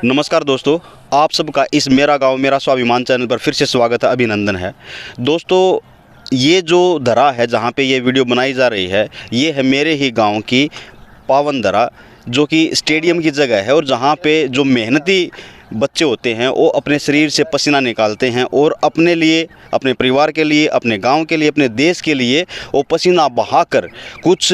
नमस्कार दोस्तों, आप सबका इस मेरा गांव मेरा स्वाभिमान चैनल पर फिर से स्वागत है, अभिनंदन है। दोस्तों, ये जो धरा है जहां पे ये वीडियो बनाई जा रही है, ये है मेरे ही गांव की पावन धरा, जो कि स्टेडियम की जगह है और जहां पे जो मेहनती बच्चे होते हैं वो अपने शरीर से पसीना निकालते हैं और अपने लिए, अपने परिवार के लिए, अपने गांव के लिए, अपने देश के लिए वो पसीना बहाकर कुछ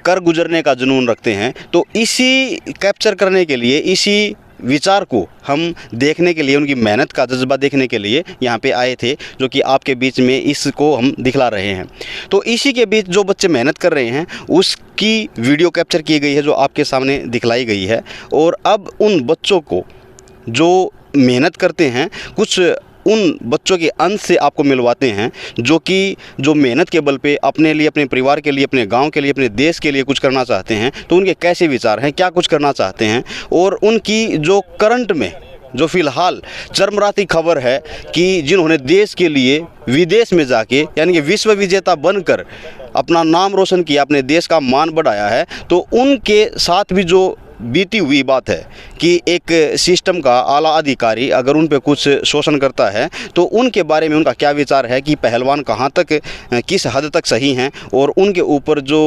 कर गुजरने का जुनून रखते हैं। तो इसी कैप्चर करने के लिए, इसी विचार को हम देखने के लिए, उनकी मेहनत का जज्बा देखने के लिए यहाँ पे आए थे, जो कि आपके बीच में इसको हम दिखला रहे हैं। तो इसी के बीच जो बच्चे मेहनत कर रहे हैं उसकी वीडियो कैप्चर की गई है, जो आपके सामने दिखलाई गई है। और अब उन बच्चों को जो मेहनत करते हैं, कुछ उन बच्चों के अंश से आपको मिलवाते हैं, जो मेहनत के बल पे अपने लिए, अपने परिवार के लिए, अपने गांव के लिए, अपने देश के लिए कुछ करना चाहते हैं। तो उनके कैसे विचार हैं, क्या कुछ करना चाहते हैं, और उनकी जो करंट में जो फ़िलहाल चरमराती खबर है कि जिन्होंने देश के लिए विदेश में जाके, यानी कि विश्व विजेता बनकर अपना नाम रोशन किया, अपने देश का मान बढ़ाया है, तो उनके साथ भी जो बीती हुई बात है कि एक सिस्टम का आला अधिकारी अगर उन पे कुछ शोषण करता है तो उनके बारे में उनका क्या विचार है कि पहलवान कहाँ तक, किस हद तक सही हैं, और उनके ऊपर जो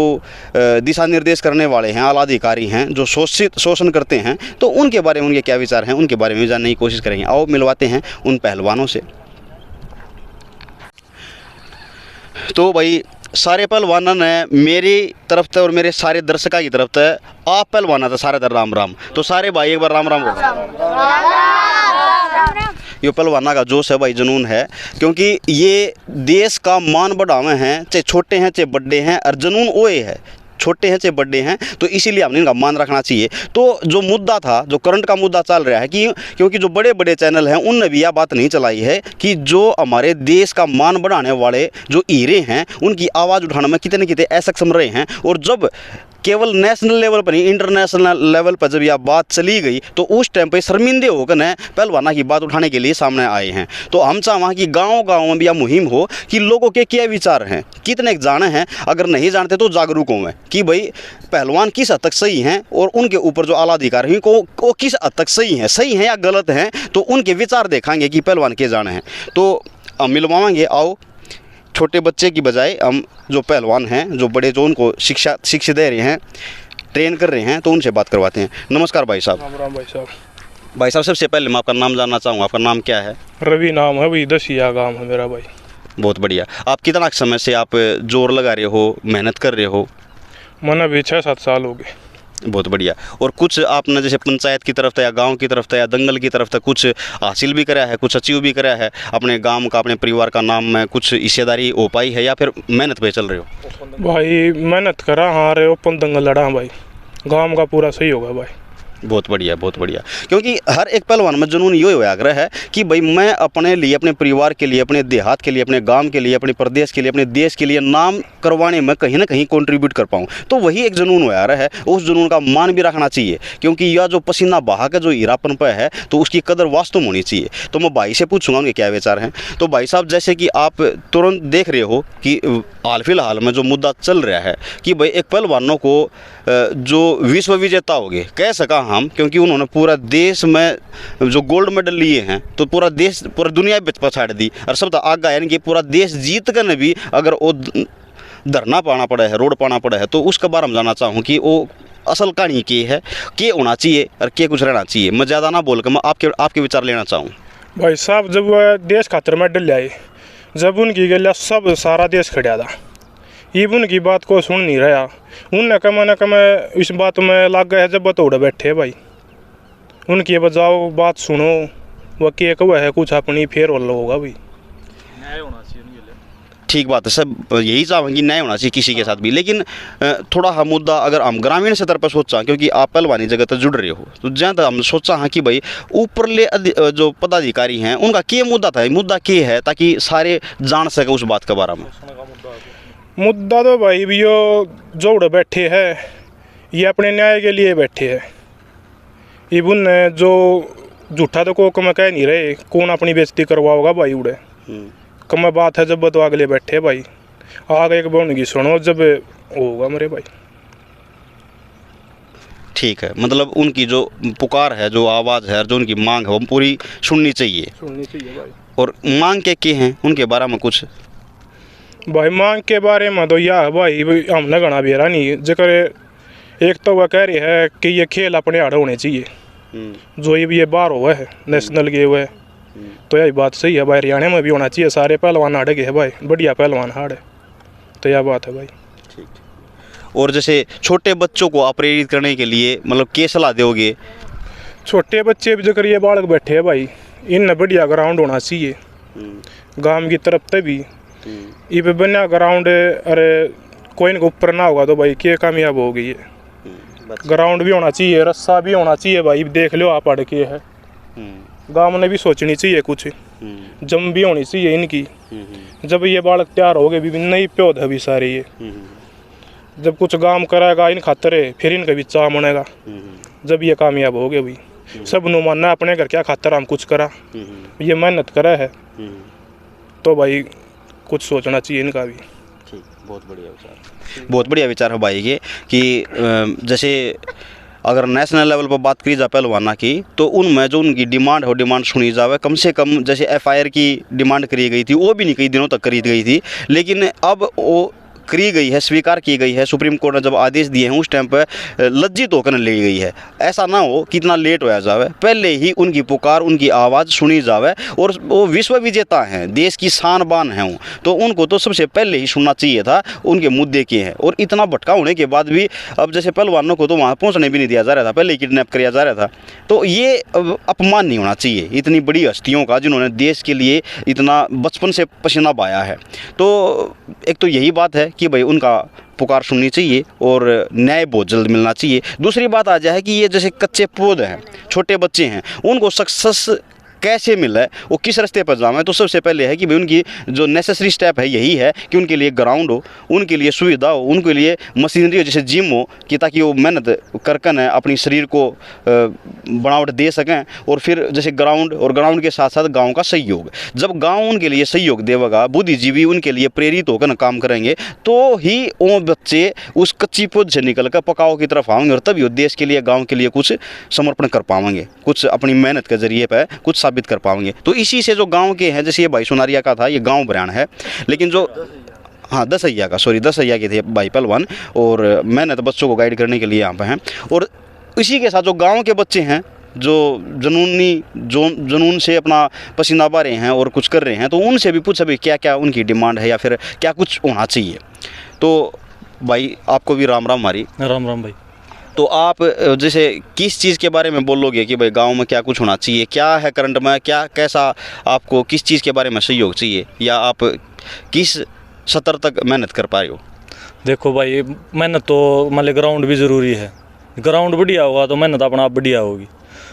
दिशा निर्देश करने वाले हैं, आला अधिकारी हैं, जो शोषण करते हैं, तो उनके बारे में उनके क्या विचार हैं, उनके बारे में जानने की कोशिश करेंगे। आओ मिलवाते हैं उन पहलवानों से। तो भाई, सारे पहलवाना ने मेरी तरफ से और मेरे सारे दर्शकों की तरफ से आप पहलवाना था सारे दर राम राम। तो सारे भाई एक बार राम राम बोलो। ये पहलवाना का जोश है भाई, जुनून है, क्योंकि ये देश का मान बढ़ावे हैं, चाहे छोटे हैं चाहे बड़े हैं, और जुनून ओए है, छोटे हैं चाहे बड़े हैं, तो इसीलिए हमने इनका मान रखना चाहिए। तो जो मुद्दा था, जो करंट का मुद्दा चल रहा है कि क्योंकि जो बड़े बड़े चैनल हैं उनने भी यह बात नहीं चलाई है कि जो हमारे देश का मान बढ़ाने वाले जो हीरे हैं उनकी आवाज़ उठाने में कितने कितने असक्षम रहे हैं। और जब केवल नेशनल लेवल पर नहीं, इंटरनेशनल लेवल पर जब यह बात चली गई तो उस टाइम पे शर्मिंदे होकर न पहलवाना की बात उठाने के लिए सामने आए हैं। तो हम चाहें कि गांव-गांव में भी यह मुहिम हो कि लोगों के क्या विचार हैं, कितने जाने हैं, अगर नहीं जानते तो जागरूक हों कि भाई पहलवान किस हद तक सही हैं और उनके ऊपर जो आला अधिकारी हैं को किस हद तक सही हैं या गलत हैं, तो उनके विचार देखेंगे कि पहलवान के जाने हैं। तो हम मिलवाएंगे, आओ, छोटे बच्चे की बजाय हम जो पहलवान हैं, जो बड़े, जो उनको शिक्षा दे रहे हैं, ट्रेन कर रहे हैं, तो उनसे बात करवाते हैं। नमस्कार भाई साहब। राम भाई साहब। भाई साहब, सबसे पहले मैं आपका नाम जानना चाहूँगा, आपका नाम क्या है? रवि नाम है भाई, दसिया गांव है मेरा भाई। बहुत बढ़िया। आप कितना समय से आप जोर लगा रहे हो, मेहनत कर रहे हो? मैंने अभी 6-7 साल हो गए। बहुत बढ़िया। और कुछ आपने जैसे पंचायत की तरफ था या गांव की तरफ था या दंगल की तरफ था, कुछ हासिल भी करा है, कुछ अचीव भी करा है, अपने गांव का, अपने परिवार का नाम में कुछ हिस्सेदारी हो पाई है, या फिर मेहनत पे चल रहे हो? भाई मेहनत करा, हाँ रे ओपन दंगल लड़ा भाई, गांव का पूरा सही होगा भाई। बहुत बढ़िया, बहुत बढ़िया। क्योंकि हर एक पहलवान में जुनून ये आग्रह है कि भाई मैं अपने लिए, अपने परिवार के लिए, अपने देहात के लिए, अपने गांव के लिए, अपने प्रदेश के लिए, अपने देश के लिए नाम करवाने में कहीं ना कहीं कंट्रीब्यूट कर पाऊँ। तो वही एक जुनून आ रहा है, उस जुनून का मान भी रखना चाहिए, क्योंकि यह जो पसीना बहा का जो हीरापन पे है, तो उसकी कदर वास्तव में होनी चाहिए। तो मैं भाई से पूछूंगा उनके क्या विचार हैं। तो भाई साहब, जैसे कि आप तुरंत देख रहे हो कि हाल फिलहाल में जो मुद्दा चल रहा है कि भाई एक पहलवानों को जो विश्व विजेता हो गए कह सका हम, क्योंकि उन्होंने पूरा देश में जो गोल्ड मेडल लिए हैं, तो पूरा देश, पूरा दुनिया पछाड़ दी, और सब आगे, यानी कि पूरा देश जीत कर भी अगर वो धरना पाना पड़ा है, रोड पाना पड़ा है, तो उसके बारे में जानना चाहूँ कि वो असल कहानी क्या होना चाहिए और क्या कुछ रहना चाहिए। मैं ज़्यादा ना बोल कर मैं आपके विचार लेना चाहूँ। भाई साहब, जब वह देश खातर मेडल लाए, जब उनकी गलिया सब सारा देश खड़ा था, ये उनकी बात को सुन नहीं रहा, उनने कमे इस बात में लग गया है, जब बतौड़े बैठे भाई, उनकी बजाओ बात सुनो, वह के वह है कुछ अपनी फेर वाला होगा भाई। न्याय होना चाहिए उनके लिए। ठीक बात है, सब यही चाहेंगे न्याय होना चाहिए किसी के साथ भी। लेकिन थोड़ा हम मुद्दा अगर हम ग्रामीण स्तर पर सोचा, क्योंकि आप पहलवानी जगत जुड़ रहे हो, तो जहाँ तक हम सोचा हाँ कि भाई ऊपरले जो पदाधिकारी हैं उनका क्या मुद्दा था, मुद्दा क्या है, ताकि सारे जान सके उस बात के बारे में। मुद्दा तो भाई भी यो जोड़ बैठे है, ये अपने न्याय के लिए बैठे है। इबन जो झूठा तो को कम कह नहीं रहे, कौन अपनी बेइज्जती करवाओगा भाई उड़े। कम बात है जब तो अगले बैठे भाई, आगे एक बोलने की सुनो जब होगा मेरे भाई। ठीक है, मतलब उनकी जो पुकार है, जो आवाज़ है, जो उनकी मांग है वो पूरी सुननी चाहिए। भाई। और मांग के हैं उनके बारे में कुछ? भाई मांग के बारे में तो यह है भाई, हमने घना बेरा नहीं जकर एक तो वह कह रही है कि ये खेल अपने आड़ होने चाहिए, जो ये बाहर हुआ है नेशनल गए हुए, तो यही बात सही है भाई। हरियाणा में भी होना चाहिए, सारे पहलवान हाड़ गए हैं भाई, बढ़िया पहलवान हाड़ है, तो यह बात है भाई। और जैसे छोटे बच्चों को आप प्रेरित करने के लिए मतलब क्या सलाह दोगे? छोटे बच्चे भी जकर ये बालक बैठे हैं भाई, इन बढ़िया ग्राउंड होना चाहिए गांव की तरफ से भी। ये पे बना ग्राउंड, अरे कोई इनके ऊपर ना होगा तो भाई क्या कामयाब हो गई है। ग्राउंड भी होना चाहिए, रस्सा भी होना चाहिए भाई, देख लो आप अड़ के है। गांव ने भी सोचनी चाहिए कुछ, जम भी होनी चाहिए इनकी। जब ये बालक तैयार हो गए भी नई प्योद है भी सारी ये, जब कुछ काम करेगा इन खातर फिर इनका भी चाह मनेगा। जब ये कामयाब हो गए भाई, सब नु मानना अपने घर क्या खातर हम कुछ करा, ये मेहनत करा है तो भाई कुछ सोचना चाहिए इनका भी। ठीक, बहुत बढ़िया विचार, बहुत बढ़िया विचार है भाई ये कि जैसे अगर नेशनल लेवल पर बात करी जाए पहलवाना की, तो उनमें जो उनकी डिमांड हो, डिमांड सुनी जावे। कम से कम जैसे FIR की डिमांड करी गई थी, वो भी नहीं कई दिनों तक करी गई थी, लेकिन अब वो करी गई है, स्वीकार की गई है। सुप्रीम कोर्ट ने जब आदेश दिए हैं उस टाइम पर लज्जित होकर ली गई है। ऐसा ना हो कितना लेट होया जावे, पहले ही उनकी पुकार, उनकी आवाज़ सुनी जावे। और वो विश्व विजेता हैं, देश की शान बान हैं, तो उनको तो सबसे पहले ही सुनना चाहिए था उनके मुद्दे के हैं। और इतना भटका होने के बाद भी अब जैसे पहलवानों को तो वहाँ पहुँचने भी नहीं दिया जा रहा था, पहले ही किडनैप किया जा रहा था। तो ये अपमान नहीं होना चाहिए इतनी बड़ी हस्तियों का, जिन्होंने देश के लिए इतना बचपन से पसीना बहाया है। तो एक तो यही बात है कि भाई उनका पुकार सुननी चाहिए और न्याय बहुत जल्द मिलना चाहिए। दूसरी बात आ जाए कि ये जैसे कच्चे पौधे हैं, छोटे बच्चे हैं, उनको सक्सेस कैसे मिला है, वो किस रास्ते पर जाना है, तो सबसे पहले है कि भाई उनकी जो नेसेसरी स्टेप है यही है कि उनके लिए ग्राउंड हो, उनके लिए सुविधा हो, उनके लिए मशीनरी हो, जैसे जिम हो, कि ताकि वो मेहनत करकन है अपनी शरीर को बनावट दे सकें। और फिर जैसे ग्राउंड, और ग्राउंड के साथ साथ गांव का सहयोग। जब गांव उनके लिए सहयोग देगा, बुद्धिजीवी उनके लिए प्रेरित होकर काम करेंगे, तो ही वो बच्चे उस कच्ची पौध से निकल कर पकाओ की तरफ आएंगे, और तभी वो देश के लिए, गाँव के लिए कुछ समर्पण कर पाएंगे, कुछ अपनी मेहनत के जरिए पर कुछ साबित कर पाएंगे। तो इसी से जो गांव के हैं, जैसे ये भाई सुनारिया का था, ये गांव बयान है, लेकिन जो दसैया के थे भाई पहलवान, और मेहनत बच्चों को गाइड करने के लिए यहाँ पे हैं। और इसी के साथ जो गांव के बच्चे हैं, जो जुनून से अपना पसीना बहा रहे हैं और कुछ कर रहे हैं, तो उनसे भी पूछा भी क्या क्या उनकी डिमांड है या फिर क्या कुछ होना चाहिए। तो भाई आपको भी राम राम। हमारी राम राम भाई। तो आप जैसे किस चीज़ के बारे में बोलोगे कि भाई गांव में क्या कुछ होना चाहिए, क्या है करंट में, क्या कैसा आपको किस चीज़ के बारे में सहयोग चाहिए, या आप किस स्तर तक मेहनत कर पा रहे हो? देखो भाई, मेहनत तो मतलब ग्राउंड भी ज़रूरी है। ग्राउंड बढ़िया होगा तो मेहनत अपना आप बढ़िया होगी।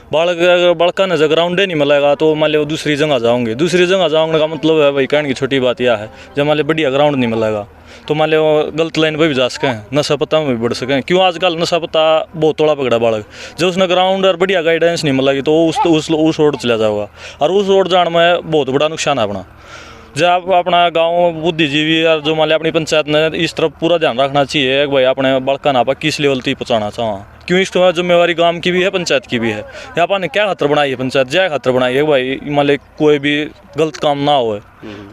अगर बड़का ने जब ग्राउंड ही नहीं मिलेगा तो मान लो दूसरी जगह जाओगे का मतलब है भाई, कहने की छोटी बात यह है, जब मान लो बढ़िया ग्राउंड नहीं मिलेगा तो मान लो गलत लाइन पर भी जा सकें, नशा पत्ता में भी बढ़ सकें। क्यों आजकल नशा पत्ता बहुत तोड़ा पकड़ा बालक, जब उसने ग्राउंड और बढ़िया गाइडेंस नहीं मिलेगी तो उस रोड चला जाएगा, और उस रोड जाने में बहुत बड़ा नुकसान है अपना। जब अपना गांव बुद्धिजीवी और जो मान लिया अपनी पंचायत ने इस तरफ पूरा ध्यान रखना चाहिए कि भाई अपने बड़का ना किस लेवल तक पहुँचाना चाह। क्यों इस जिम्मेवारी गांव की भी है, पंचायत की भी है। यहाँ पर क्या खातर बनाई है पंचायत, जय खातर बनाई है भाई मान लिया कोई भी गलत काम ना हो,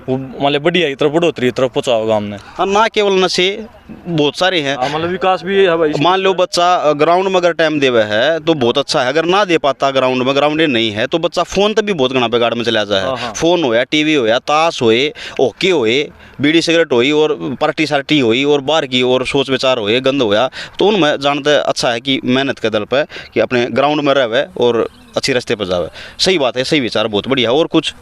वो मान लिया बढ़िया की तरफ, बढ़ोतरी की तरफ पहुँचाओ गाँव ने। हाँ, ना केवल नशे बहुत सारे हैं, मतलब विकास भी है भाई। मान लो बच्चा ग्राउंड में अगर टाइम देवे है तो बहुत अच्छा है, अगर ना दे पाता ग्राउंड में, ग्राउंड नहीं है तो बच्चा फोन तक भी बहुत घना बेगाड़ में चला जाए। फोन होया, टीवी होया, ताश होए, हॉकी होए, बीड़ी सिगरेट होई, और पार्टी सार्टी होई, और बाहर की और सोच विचार होए, गंद होया, तो उनमें जानते अच्छा है कि मेहनत के दल पे कि अपने ग्राउंड में रहे और अच्छी रास्ते पर जावे। सही बात है, सही विचार, बहुत बढ़िया। और कुछ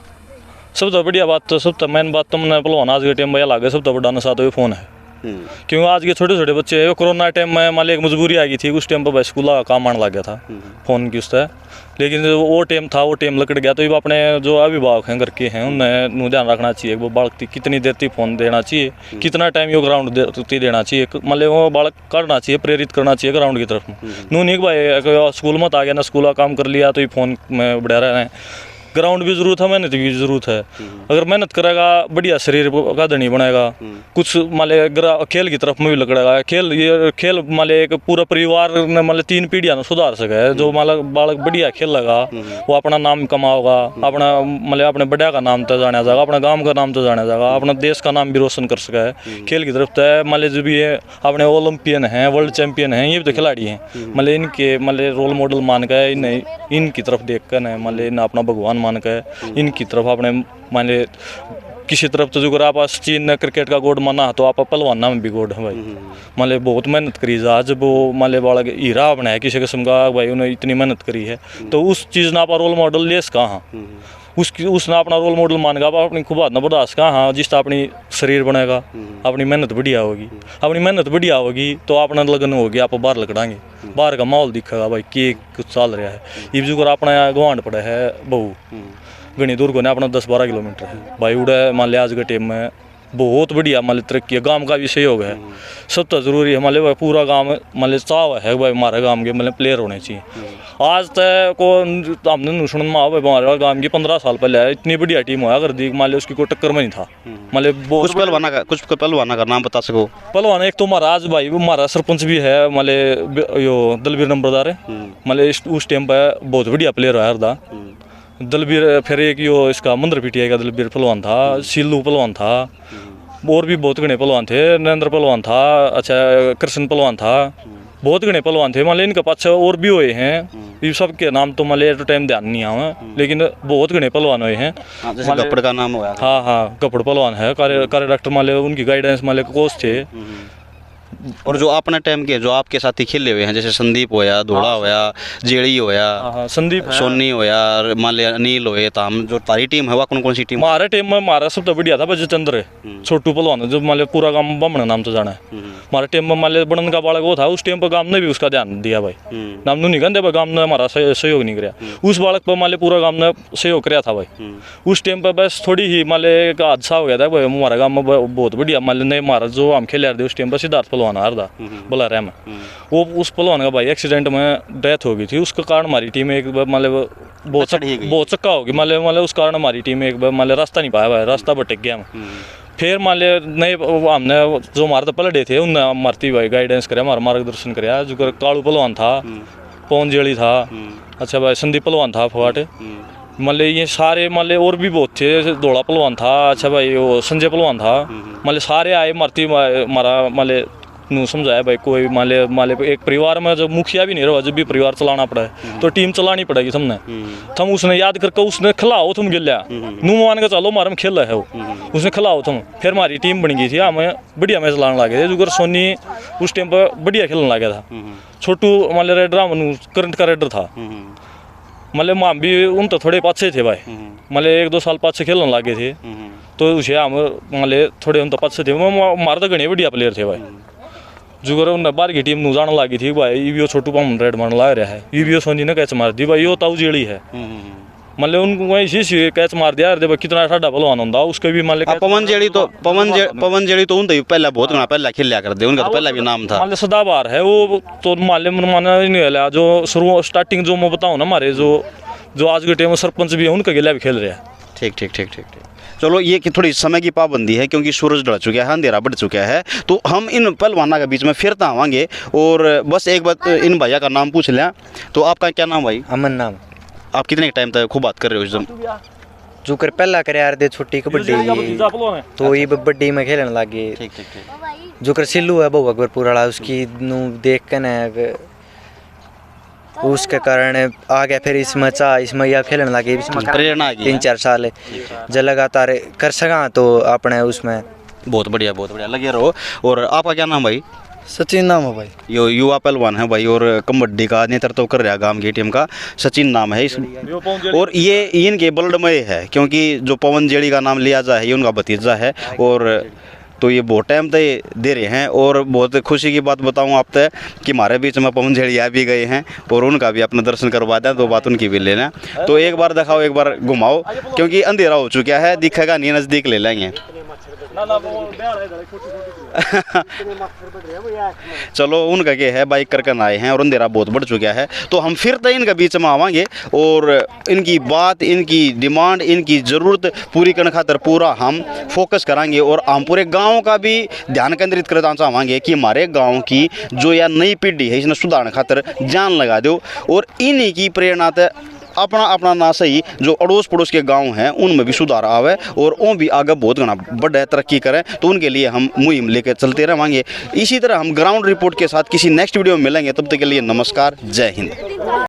सबसे बढ़िया बात तो, सबसे मेन बात तो मैंने पहलवान आज के टाइम में लगे सबसे बड़ा नशा तो ये फ़ोन है। क्योंकि आज के छोटे छोटे बच्चे, कोरोना टाइम में मान लिया एक मजबूरी आ गई थी, उस टाइम पर भाई स्कूल का काम आने लग गया था फ़ोन की उससे, लेकिन वो टाइम था, वो टाइम लकड़ गया। तो ये अपने जो अभिभावक हैं घर के हैं, उन्हें ध्यान रखना चाहिए वो बालक कितनी देर तक फ़ोन देना चाहिए, कितना टाइम ये ग्राउंड देना चाहिए, मतलब वो बालक करना चाहिए, प्रेरित करना चाहिए ग्राउंड की तरफ। नू नहीं भाई स्कूल में आ गया ना, स्कूल का काम कर लिया तो ये फ़ोन में बढ़ा रहे हैं। ग्राउंड भी जरूरत है, मेहनत की जरूरत है। अगर मेहनत करेगा बढ़िया शरीर का धनी बनेगा, कुछ मान ले खेल की तरफ में भी लगेगा। खेल मान ले एक पूरा परिवार ने मान ले 3 पीढ़ियां ने सुधार सके। जो मान लो बालक बढ़िया खेल लगा वो अपना नाम कमाओगा, अपना मान ले अपने बड़ा का नाम तो जाना जाएगा, अपना गाँव का नाम तो जाना जाएगा, अपना देश का नाम भी रोशन कर सके। खेल की तरफ तो मान ले जो भी है अपने ओलंपियन हैं, वर्ल्ड चैंपियन हैं, ये भी तो खिलाड़ी हैं। मान ले इनके मान ले रोल मॉडल मान के इनकी तरफ देख कर न मान ले इन अपना भगवान मान के इनकी तरफ अपने मान ले किसी तरफ तो जो आप सचिन ने क्रिकेट का गोड माना तो आप पहलवाना में भी गोड है भाई। मान ले बहुत मेहनत करी आज वो मान ले बालक हीरा बनाया किसी किस्म का भाई, उन्हें इतनी मेहनत करी है तो उस चीज़ ना आप रोल मॉडल ले कहाँ उसने अपना रोल मॉडल मान गया अपनी खूब हाथ न बर्दाश्त कहाँ। हाँ जिसका अपनी शरीर बनेगा, अपनी मेहनत बढ़िया होगी, अपनी मेहनत बढ़िया होगी तो अपना लगन होगी, आप बाहर लकड़ाएंगे, बाहर का माहौल दिखेगा भाई कि कुछ चल रहा है। ये जो अपना गवांड पड़ा है बहू घनी दूर को ने अपना 10-12 किलोमीटर है भाई। उड़ा मान लिया आज के टाइम में बहुत बढ़िया मान ली तरक्की है, गांव का भी सहयोग है, सब तो जरूरी है। मान ली पूरा गांव मान ली चाव है भाई हमारे गांव के मतलब प्लेयर होने चाहिए। आज तक को हमने नुशन में भाई हमारे गांव की 15 साल पहले इतनी बढ़िया टीम हुआ कर दी, मान ली उसकी कोई टक्कर में नहीं था। मान ली कुछ पहलवाना का नाम बता सको? पहलवान एक तो महाराज भाई हमारा सरपंच भी है, मान ली यो दलबीर नंबरदार है, मान ली उस टाइम पर बहुत बढ़िया प्लेयर है हरदा दलबीर। फिर एक यो इसका मंदिर पीटिया का दलबीर पहलवान था, सिल्लू पहलवान था, और भी बहुत घने पहलवान थे, नरेंद्र पहलवान था, अच्छा कृष्ण पहलवान था, बहुत घने पहलवान थे। मान ली इनके पास और भी हुए हैं, ये सब के नाम तो मान ली एट टाइम ध्यान नहीं आवा, लेकिन बहुत घने पहलवान हुए हैं। गप्पड़ का नाम हुआ? हाँ गप्पड़ पहलवान है, कार्य डॉक्टर मान ली उनकी गाइडेंस मान ली कोच थे। और जो अपने टाइम के जो आपके साथी खेले हुए हैं जैसे संदीप होया, धोड़ा होया, जेड़ी होया, संदीप सोनी होया, मान लिया अनिल होए, ताम जो तारी टीम है वो कौन सी टीम? हमारे टीम में हमारा सब तो बढ़िया था बजे चंद्र है, छोटू पहलवान जो मान लिया पूरा गांव बमना नाम तो जाना है। हमारे टीम में मान लिया बड़न का बालक वो था, उस टाइम पर गांव ने भी उसका ध्यान दिया भाई, नाम नहीं कहते भाई गांव ने हमारा सहयोग नहीं कराया। उस बालक पर मान लिया पूरा गांव ने सहयोग कराया था भाई। उस टाइम पर बस थोड़ी ही मान लिया एक हादसा हो गया था भाई हमारे गाँव में बहुत बढ़िया मान लिया नहीं हमारा जो हम खेले थे उस टाइम पर सिद्धार्थ पहलवान हारदा बोला रहा मैं, वो उस पहलवान का भाई एक्सीडेंट में डेथ हो गई थी। उसके कारण हमारी टीम एक बार मान लो बहुत चक्का होगी, मान लो उस कारण हमारी टीम एक बार मान लो रास्ता नहीं पाया भाई, रास्ता भटक गया मैं। फिर मान लिया नहीं हमने जो हमारे तो पलटे थे उनने हमारी भाई गाइडेंस कराया, हमारा मार्गदर्शन कराया। जो कालू पहलवान था, पवन जेड़ी था, अच्छा भाई संदीप पहलवान था फवाट, मान ली ये सारे मान ली और भी बहुत थे, धोड़ा पहलवान था, अच्छा भाई वो संजय पहलवान था, मान ली सारे आए मारती हमारा मान ली नू समझाया भाई कोई मान ले एक परिवार में जब मुखिया भी नहीं रहा, जब भी परिवार चलाना पड़ा है तो टीम चलानी पड़ेगी हमने। थम उसने याद करके उसने खिलाओ तुम गिल्ला नू मान के चलो हमारे में खेल है वो, उसने खिलाओ तुम। फिर हमारी टीम बन गई थी, हमें बढ़िया मैच चलाने लगे थे। जो सोनी उस टाइम पर बढ़िया खेलने लगा था, छोटू मान ले रेडर करंट का रेडर था, मान ले माम भी उन तो थोड़े पाछे थे भाई, मान ले 1-2 साल पाछे खेलने लगे थे तो उसे हम मान ले थोड़े उन तो पाछे थे। हमारे तो घने बढ़िया प्लेयर थे भाई। जो कर उन्हें बाहर की टीम नू जाने लगी थी भाई, ईवीओ छोटू पाम रेड मारने लग रहा है, ईवीओ सोनी ने कैच मार दी भाई, यो ताऊ जेड़ी है मान ले उनको वही सी कैच मार दिया यार, कितना साढ़ा पहलवान होता उसके भी मान ले पवन जेड़ी तो उनका पहला बहुत घना पहला खेल लिया करते, उनका तो पहला भी नाम था मान ले सदाबहार है वो तो मान ले माना नहीं है जो शुरू स्टार्टिंग जो मैं बताऊँ ना हमारे जो आज के टाइम में सरपंच भी है उनका गिला भी खेल रहे हैं। ठीक। चलो ये कि थोड़ी समय की पाबंदी है क्योंकि सूरज ढल चुका है, अंधेरा बढ़ चुका है, तो हम इन पहलवाना के बीच में फिर तो आवाएंगे। और बस एक बात इन भैया का नाम पूछ लें, तो आपका क्या नाम भाई? अमन नाम। आप कितने टाइम तक खूब बात कर रहे हो एकदम? जो कर पहला करे यार दे छोटी कबड्डी तो ये बड्डी में खेलने लगे। ठीक। जो कर सिल्लू है बहु अकबरपुर वाला, उसकी नू देख के न उसके कारण आ गया, फिर इसमें या खेलने लगे, इसमें प्रेरणा आ गई 3-4 साल जब लगातार कर सका तो अपने उसमें बहुत बढ़िया लगे रहो। और आपका क्या नाम भाई? सचिन नाम है भाई। यो युवा पहलवान है भाई और कबड्डी का नेतृत्व कर रहा गांव की टीम का, सचिन नाम है इस। और ये इनके बलडमय है क्योंकि जो पवन जेड़ी का नाम लिया जाए ये उनका भतीजा है, और तो ये बहुत टाइम तक दे रहे हैं। और बहुत खुशी की बात बताऊं आप तक कि हमारे बीच में पवन जेड़ी आ भी गए हैं और उनका भी अपना दर्शन करवा दें, तो बात उनकी भी लेना। तो एक बार दिखाओ, एक बार घुमाओ क्योंकि अंधेरा हो चुका है, दिखेगा नहीं, नज़दीक ले लेंगे। चलो उनका क्या है, बाइक करके आए हैं और अंधेरा बहुत बढ़ चुका है, तो हम फिर तो इनके बीच में आवांगे और इनकी बात, इनकी डिमांड, इनकी ज़रूरत पूरी करने खातर पूरा हम फोकस करांगे और हम पूरे गांव का भी ध्यान केंद्रित करना चाहेंगे कि हमारे गांव की जो यह नई पीढ़ी है इसने सुधारने खातर जान लगा दो और इन्हीं की प्रेरणा से अपना अपना ना सही जो अड़ोस पड़ोस के गांव हैं उनमें भी सुधार आवे और वो भी आगे बहुत घना बढ़े, तरक्की करें। तो उनके लिए हम मुहिम लेकर चलते रहेंगे। इसी तरह हम ग्राउंड रिपोर्ट के साथ किसी नेक्स्ट वीडियो में मिलेंगे। तब तक के लिए नमस्कार, जय हिंद।